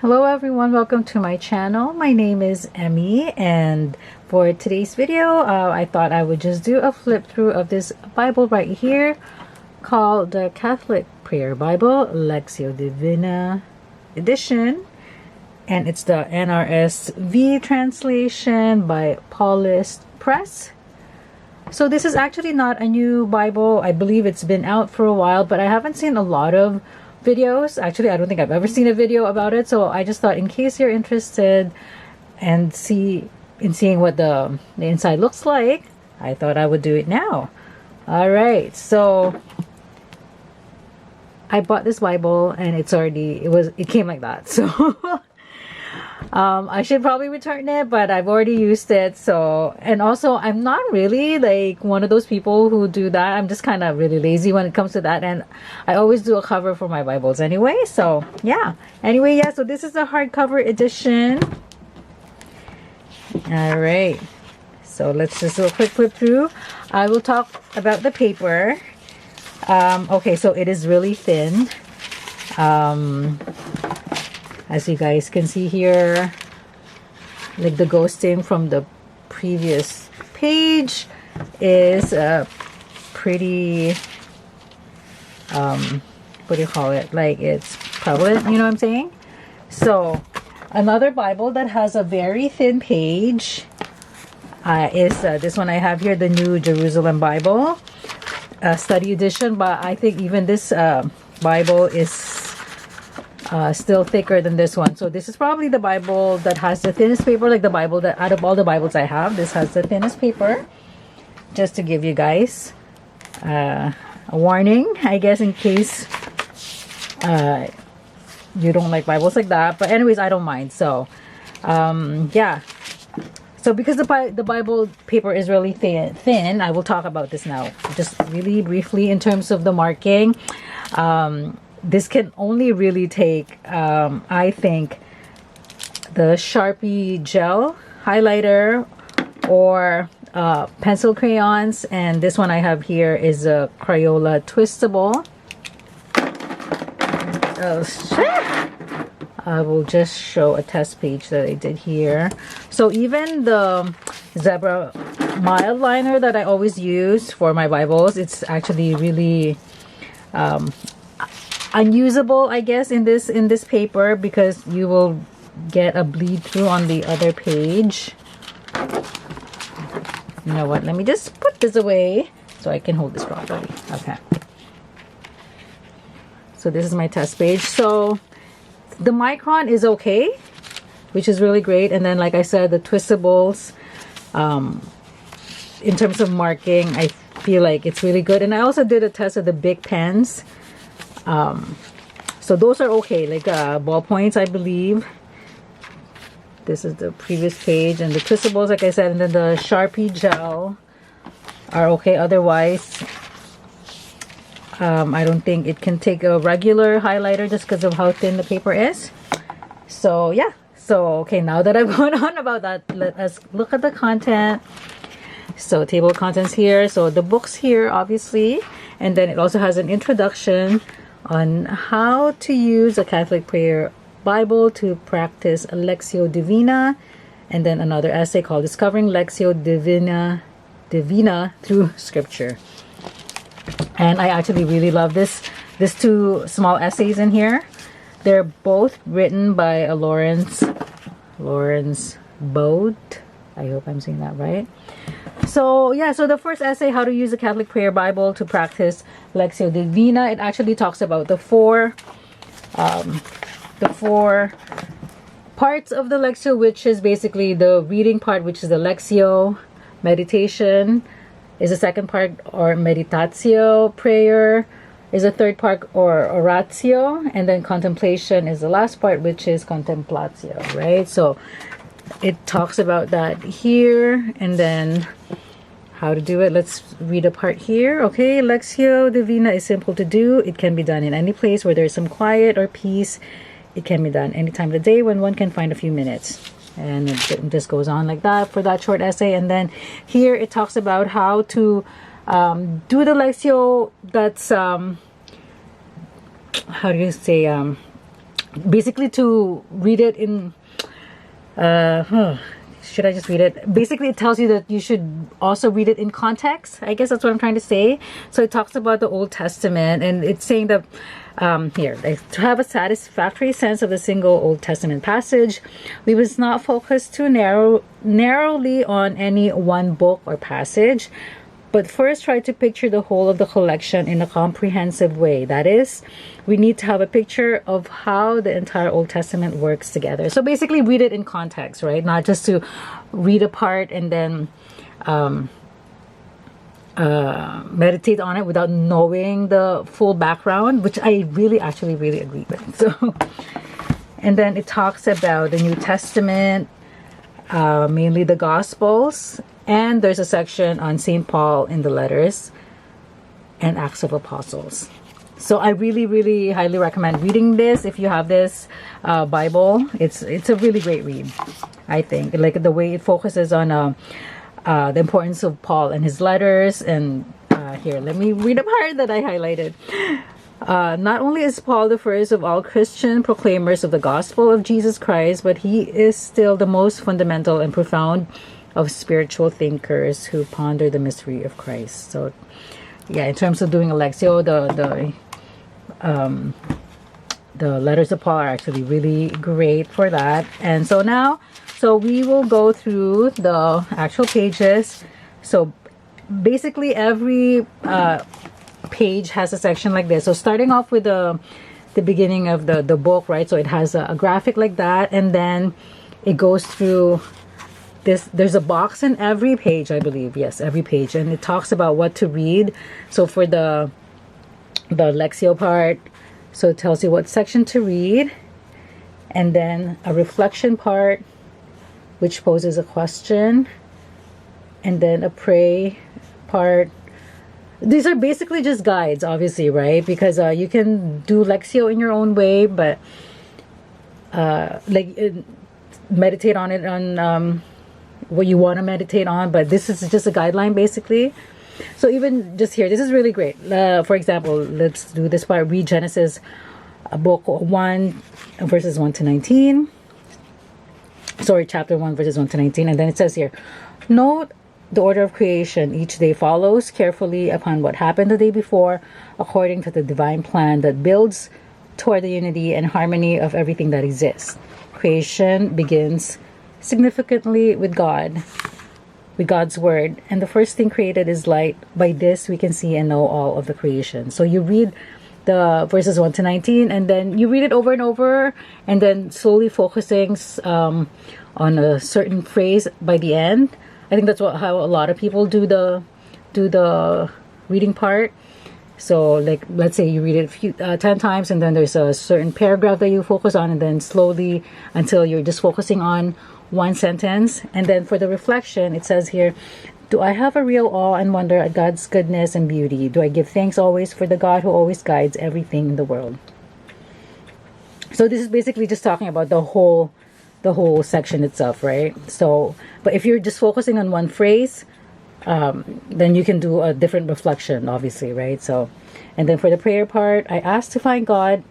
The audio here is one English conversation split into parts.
Hello everyone, welcome to my channel. My name is Emmy, and for today's video I thought I would just do a flip through of this Bible right here called the Catholic Prayer Bible, Lectio Divina Edition, and it's the NRSV translation by Paulist Press. So this is actually not a new Bible. I believe it's been out for a while, but I haven't seen a lot of videos. Actually, I don't think I've ever seen a video about it, so I just thought in case you're interested and seeing what the inside looks like, I thought I would do it now. All right, so I bought this Bible and it came like that, so I should probably return it, but I've already used it. So, and also I'm not really like one of those people who do that. I'm just kind of really lazy when it comes to that, and I always do a cover for my Bibles anyway. So yeah, so this is the hardcover edition. All right, so let's just do a quick flip through. I will talk about the paper. Okay, so it is really thin. As you guys can see here, like the ghosting from the previous page is pretty, what do you call it? Like it's prevalent, you know what I'm saying? So another Bible that has a very thin page is this one I have here, the New Jerusalem Bible, study edition. But I think even this Bible is still thicker than this one. So this is probably the Bible that has the thinnest paper, like the Bible that out of all the Bibles I have, this has the thinnest paper. Just to give you guys a warning, I guess, in case you don't like Bibles like that. But anyways, I don't mind. So yeah, so because the Bible paper is really thin, I will talk about this now just really briefly in terms of the marking. This can only really take, I think, the Sharpie gel highlighter or pencil crayons. And this one I have here is a Crayola twistable. I will just show a test page that I did here. So even the zebra mild liner that I always use for my Bibles, it's actually really unusable, I guess, in this paper, because you will get a bleed through on the other page. You know what, let me just put this away so I can hold this properly. Okay, so this is my test page. So the micron is okay, which is really great. And then, like I said, the twistables, in terms of marking, I feel like it's really good. And I also did a test of the big pens. So those are okay, like ballpoints, I believe. This is the previous page, and the twistables, like I said, and then the Sharpie gel are okay. Otherwise, I don't think it can take a regular highlighter just because of how thin the paper is. So yeah, so okay, now that I've gone on about that, let us look at the content. So table of contents here, so the books here obviously, and then it also has an introduction on how to use a Catholic Prayer Bible to practice Lectio Divina, and then another essay called Discovering Lectio Divina Through Scripture. And I actually really love these two small essays in here. They're both written by Lawrence Bode. I hope I'm saying that right. So yeah, so the first essay, how to use a Catholic Prayer Bible to practice Lectio Divina, it actually talks about the four parts of the Lectio, which is basically the reading part, which is the Lectio. Meditation is the second part, or meditatio. Prayer is the third part, or oratio. And then contemplation is the last part, which is contemplatio, right? So it talks about that here, and then how to do it. Let's read a part here. Okay, Lectio Divina is simple to do. It can be done in any place where there's some quiet or peace. It can be done any time of the day when one can find a few minutes. And it just goes on like that for that short essay. And then here it talks about how to do the Lectio that's how do you say, basically to read it in should I just read it? Basically, it tells you that you should also read it in context. I guess that's what I'm trying to say. So it talks about the Old Testament, and it's saying that to have a satisfactory sense of the single Old Testament passage, we must not focus too narrowly on any one book or passage, but first try to picture the whole of the collection in a comprehensive way. That is, we need to have a picture of how the entire Old Testament works together. So basically read it in context, right? Not just to read a part and then meditate on it without knowing the full background, which I actually really agree with. So, and then it talks about the New Testament, mainly the Gospels, and there's a section on St. Paul in the letters and Acts of Apostles. So I really highly recommend reading this if you have this Bible. It's a really great read, I think. Like the way it focuses on the importance of Paul and his letters. And here, let me read a part that I highlighted. Not only is Paul the first of all Christian proclaimers of the gospel of Jesus Christ, but he is still the most fundamental and profound of spiritual thinkers who ponder the mystery of Christ. So yeah, in terms of doing a Lectio, the letters of Paul are actually really great for that. And so now, we will go through the actual pages. So basically every page has a section like this. So starting off with the beginning of the book, right? So it has a graphic like that, and then it goes through this. There's a box in every page, I believe. Yes, every page, and it talks about what to read. So for the Lectio part, so it tells you what section to read, and then a reflection part which poses a question, and then a pray part. These are basically just guides, obviously, right? Because you can do Lectio in your own way, but meditate on it on what you want to meditate on. But this is just a guideline, basically. So even just here, this is really great. For example, let's do this part. Read Genesis book 1, verses 1 to 19. Sorry, chapter 1, verses 1 to 19. And then it says here, note the order of creation. Each day follows carefully upon what happened the day before, according to the divine plan that builds toward the unity and harmony of everything that exists. Creation begins significantly with God, with God's word, and the first thing created is light. By this we can see and know all of the creation. So you read the verses 1 to 19, and then you read it over and over, and then slowly focusing on a certain phrase by the end. I think that's how a lot of people do the reading part. So like, let's say you read it 10 times, and then there's a certain paragraph that you focus on, and then slowly until you're just focusing on one sentence. And then for the reflection, it says here, do I have a real awe and wonder at God's goodness and beauty? Do I give thanks always for the God who always guides everything in the world? So this is basically just talking about the whole section itself, right? So, but if you're just focusing on one phrase, then you can do a different reflection, obviously, right? So, and then for the prayer part, I ask to find God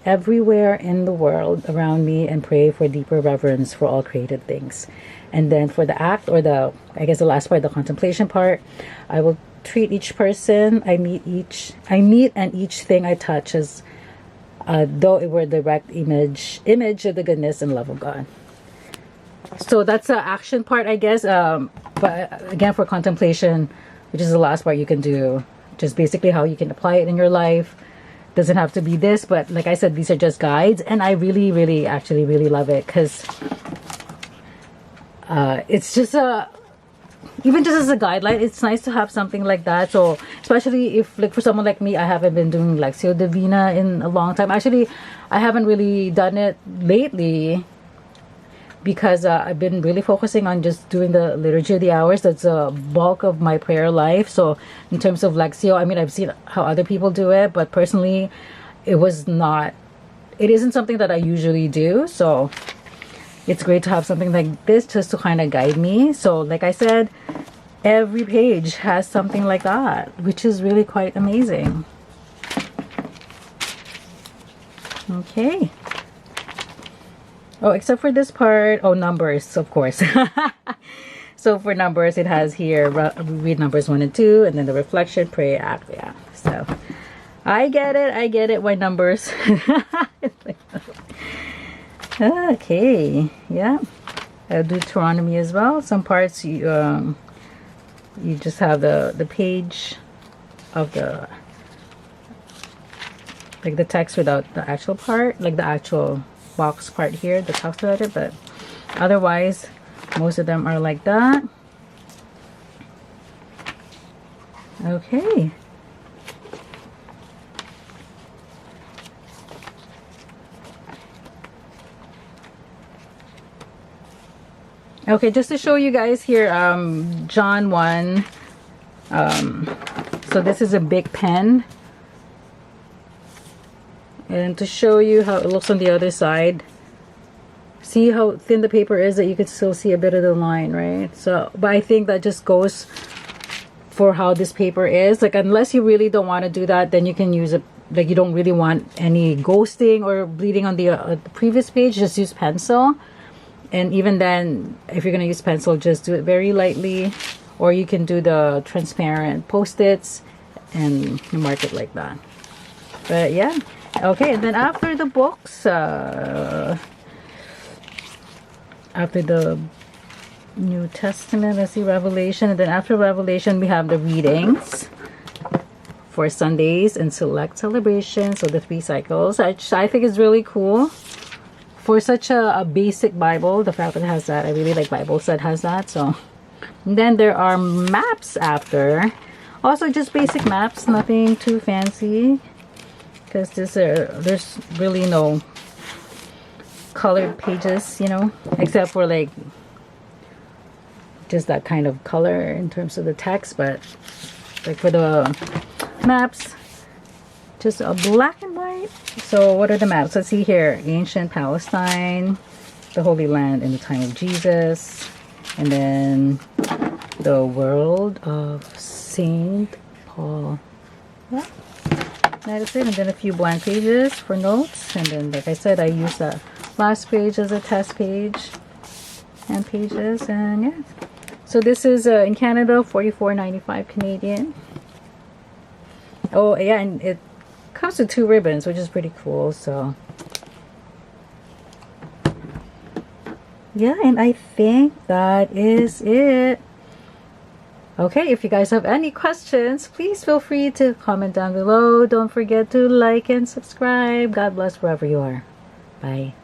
everywhere in the world around me and pray for deeper reverence for all created things. And then for the act, or the last part, the contemplation part, I will treat each person I meet and each thing I touch as though it were a direct image of the goodness and love of God. So that's the action part, I guess. But again, for contemplation, which is the last part, you can do just basically how you can apply it in your life. Doesn't have to be this, but like I said, these are just guides, and I really actually really love it, because it's just even just as a guideline, it's nice to have something like that. So especially if, like, for someone like me, I haven't been doing Lectio Divina in a long time. Actually, I haven't really done it lately, because I've been really focusing on just doing the Liturgy of the Hours. That's a bulk of my prayer life. So in terms of Lectio, I mean, I've seen how other people do it, but personally, it isn't something that I usually do. So it's great to have something like this just to kind of guide me. So like I said, every page has something like that, which is really quite amazing. Okay. Oh, except for this part. Oh, numbers, of course. So for numbers, it has here, read numbers 1 and 2, and then the reflection, pray, act. Yeah. So I get it. Why numbers? Okay. Yeah. Deuteronomy as well. Some parts you just have the page of the, like the text without the actual part, like the actual box part here that talks about it, but otherwise most of them are like that. Okay. Okay, just to show you guys here, John 1. So this is a big pen. And to show you how it looks on the other side. See how thin the paper is, that you can still see a bit of the line, right? So, but I think that just goes for how this paper is. Like, unless you really don't want to do that, then you can use it. Like, you don't really want any ghosting or bleeding on the previous page, just use pencil. And even then, if you're going to use pencil, just do it very lightly. Or you can do the transparent post-its and you mark it like that. But yeah. Okay, and then after the books, after the New Testament, let's see, Revelation. And then after Revelation, we have the readings for Sundays and select celebrations. So the 3 cycles, which I think is really cool. For such a basic Bible, the fact that it has that, I really like Bibles that has that. So, and then there are maps after. Also just basic maps, nothing too fancy. Because there's really no colored pages, you know, except for like just that kind of color in terms of the text. But like for the maps, just a black and white. So what are the maps? Let's see here. Ancient Palestine, the Holy Land in the time of Jesus, and then the world of Saint Paul. Yeah. That's it. And then a few blank pages for notes. And then, like I said, I use that last page as a test page and pages. And yeah. So this is in Canada, $44.95 Canadian. Oh yeah, and it comes with 2 ribbons, which is pretty cool. So yeah, and I think that is it. Okay, if you guys have any questions, please feel free to comment down below. Don't forget to like and subscribe. God bless wherever you are. Bye.